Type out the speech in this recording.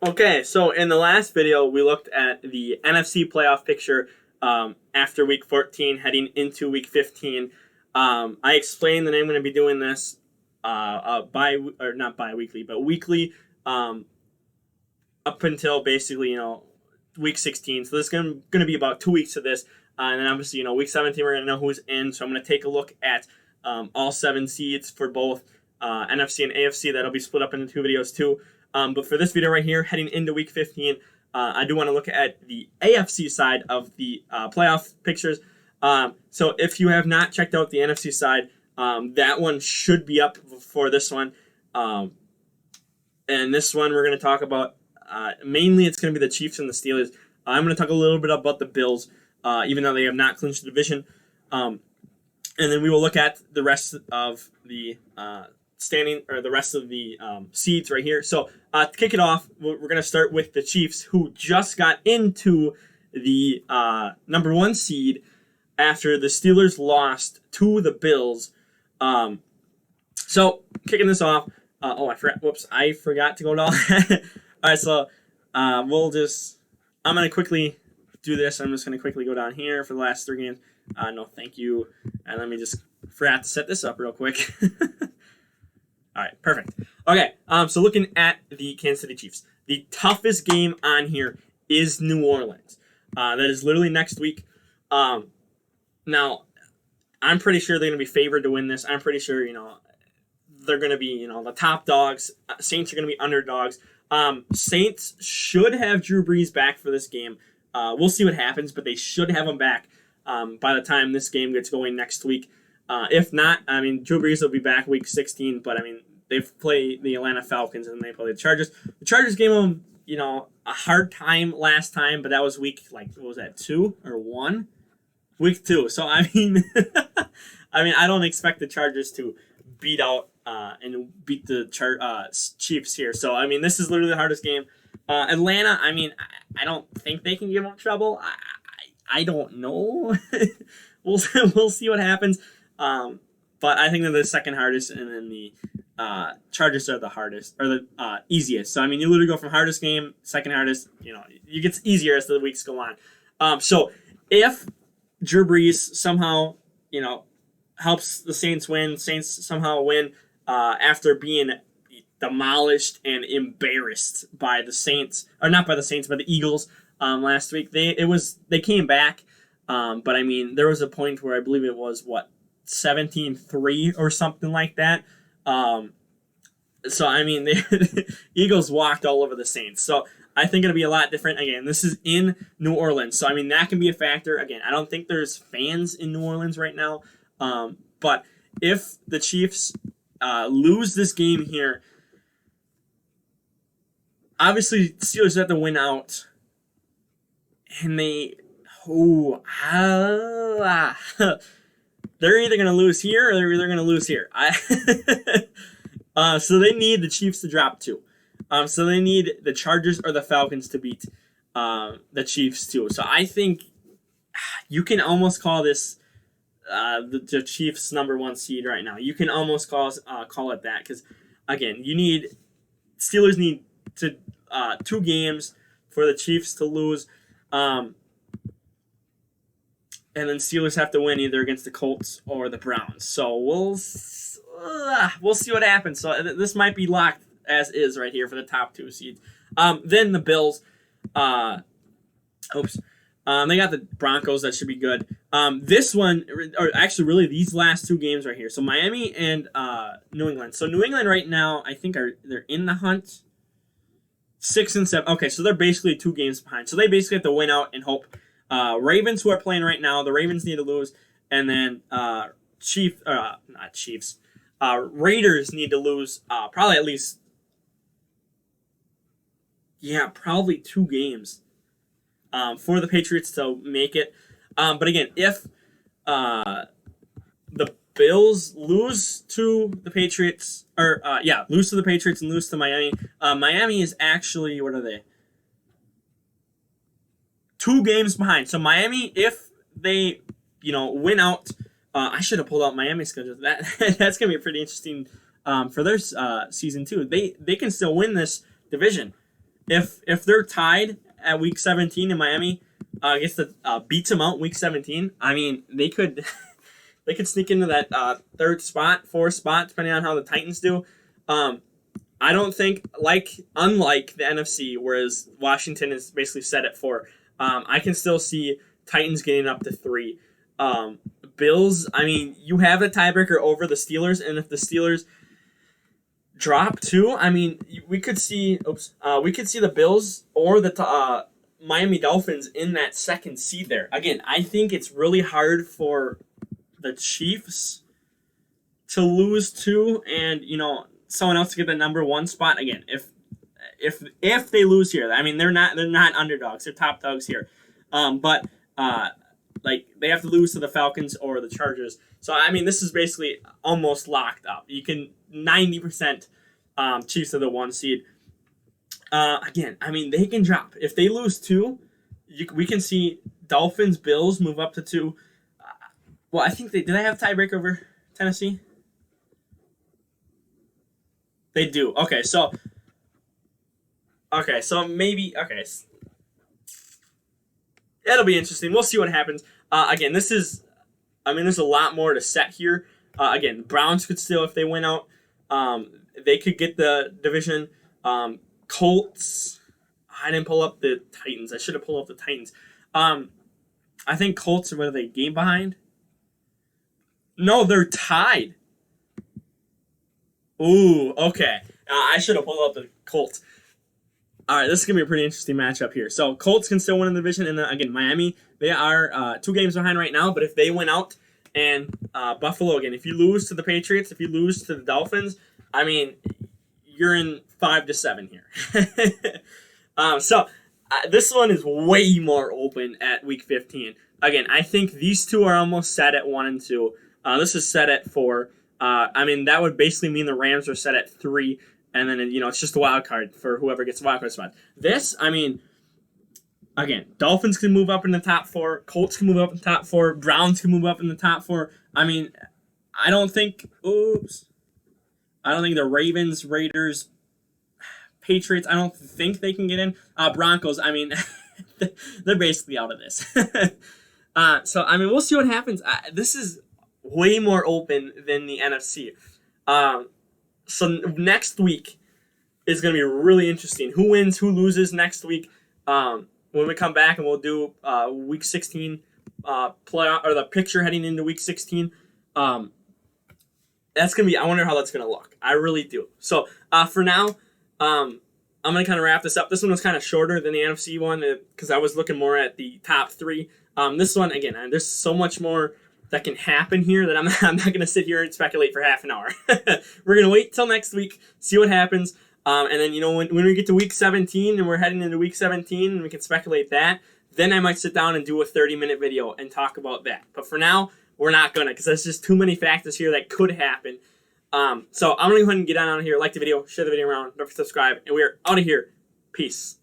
Okay, so in the last video, we looked at the NFC playoff picture after Week 14, heading into Week 15. I explained that I'm going to be doing this not bi-weekly, but weekly up until basically Week 16. So this is going to be about 2 weeks of this, and then obviously Week 17 we're going to know who's in. So I'm going to take a look at all 7 seeds for both NFC and AFC. That'll be split up into 2 videos too. But for this video right here, heading into Week 15, I do want to look at the AFC side of the playoff pictures. So if you have not checked out the NFC side, that one should be up for this one. And this one we're going to talk about, mainly it's going to be the Chiefs and the Steelers. I'm going to talk a little bit about the Bills, even though they have not clinched the division. And then we will look at the rest of the the rest of the seeds right here. So to kick it off, we're going to start with the Chiefs, who just got into the number 1 seed after the Steelers lost to the Bills. So kicking this off. I forgot. Whoops, I forgot to go down. All right, so I'm going to quickly do this. I'm just going to quickly go down here for the last 3 games. No, thank you. And let me just forgot to set this up real quick. All right, perfect. Okay, so looking at the Kansas City Chiefs, the toughest game on here is New Orleans. That is literally next week. Now, I'm pretty sure they're going to be favored to win this. I'm pretty sure, they're going to be, the top dogs. Saints are going to be underdogs. Saints should have Drew Brees back for this game. We'll see what happens, but they should have him back by the time this game gets going next week. If not, Drew Brees will be back Week 16, but, they play the Atlanta Falcons and they play the Chargers. The Chargers gave them, a hard time last time, but that was week, what was that, 2 or 1? Week 2. So, I don't expect the Chargers to beat out and beat the Chiefs here. So, this is literally the hardest game. Atlanta, I don't think they can give them trouble. I don't know. We'll see what happens. But I think they're the second hardest, and then the Chargers are the hardest, or the easiest. So, you literally go from hardest game, second hardest, it gets easier as the weeks go on. So, if Drew Brees somehow, helps the Saints win, Saints somehow win after being demolished and embarrassed by the Saints, or not by the Saints, but the Eagles last week. They came back, but there was a point where I believe it was 17-3 or something like that. So the Eagles walked all over the Saints. So I think it'll be a lot different. Again, this is in New Orleans, so that can be a factor. Again, I don't think there's fans in New Orleans right now. But if the Chiefs lose this game here, obviously Steelers have to win out, and they're either going to lose here or they're either going to lose here. So they need the Chiefs to drop 2. So they need the Chargers or the Falcons to beat the Chiefs too. So I think you can almost call this the Chiefs' number 1 seed right now. You can almost call it that, because again, Steelers need to 2 games for the Chiefs to lose. And then Steelers have to win either against the Colts or the Browns. So we'll see what happens. So this might be locked as is right here for the top 2 seeds. Then the Bills. They got the Broncos. That should be good. This one, or actually really these last 2 games right here. So Miami and New England. So New England right now, I think they're in the hunt. 6 and 7. Okay, so they're basically 2 games behind. So they basically have to win out and hope. Ravens, who are playing right now, the Ravens need to lose, and then Raiders need to lose probably at least, probably 2 games for the Patriots to make it. But again, if the Bills lose to the Patriots, lose to the Patriots and lose to Miami, Miami is actually, what are they? 2 games behind. So Miami, if they, win out, I should have pulled out Miami's schedule. That's gonna be pretty interesting for their season too. They can still win this division, if they're tied at week 17 in Miami, gets the beats them out week 17. I mean, they could they could sneak into that third spot, fourth spot, depending on how the Titans do. I don't think unlike the NFC, whereas Washington is basically set at 4. I can still see Titans getting up to 3. Bills, I mean, you have a tiebreaker over the Steelers, and if the Steelers drop 2, I mean, we could see the Bills or the Miami Dolphins in that second seed there. Again, I think it's really hard for the Chiefs to lose 2 and, someone else to get the number 1 spot. Again, if they lose here, I mean, they're not underdogs, they're top dogs here. But they have to lose to the Falcons or the Chargers. So I mean, this is basically almost locked up. You can 90% Chiefs are the 1 seed. Again, I mean, they can drop if they lose 2. We can see Dolphins, Bills move up to 2. Well, I think they have tiebreak over Tennessee. They do. Okay, so maybe it'll be interesting. We'll see what happens. Again, there's a lot more to set here. Again, Browns could still, if they win out, they could get the division. Colts. I didn't pull up the Titans. I should have pulled up the Titans. I think Colts, what are they, game behind? No, they're tied. Ooh, okay. I should have pulled up the Colts. All right, this is going to be a pretty interesting matchup here. So Colts can still win in the division. And again, Miami, they are 2 games behind right now. But if they win out, and Buffalo, again, if you lose to the Patriots, if you lose to the Dolphins, I mean, you're in 5-7 here. This one is way more open at week 15. Again, I think these 2 are almost set at 1 and 2. This is set at 4. I mean, that would basically mean the Rams are set at 3, and then, it's just a wild card for whoever gets a wild card spot. This, I mean, again, Dolphins can move up in the top 4, Colts can move up in the top 4, Browns can move up in the top 4. I mean, I don't think the Ravens, Raiders, Patriots, I don't think they can get in. Broncos, I mean, they're basically out of this. So, I mean, we'll see what happens. This is way more open than the NFC. So next week is going to be really interesting. Who wins, who loses next week. When we come back and we'll do week 16 playoff, or the picture heading into week 16. That's going to be, I wonder how that's going to look. I really do. So for now, I'm going to kind of wrap this up. This one was kind of shorter than the NFC one because I was looking more at the top 3. This one, again, there's so much more that can happen here that I'm not going to sit here and speculate for half an hour. We're going to wait till next week, see what happens. And then, when we get to week 17 and we're heading into week 17 and we can speculate that, then I might sit down and do a 30-minute video and talk about that. But for now, we're not going to, because there's just too many factors here that could happen. So I'm going to go ahead and get on out of here. Like the video, share the video around, don't forget to subscribe, and we are out of here. Peace.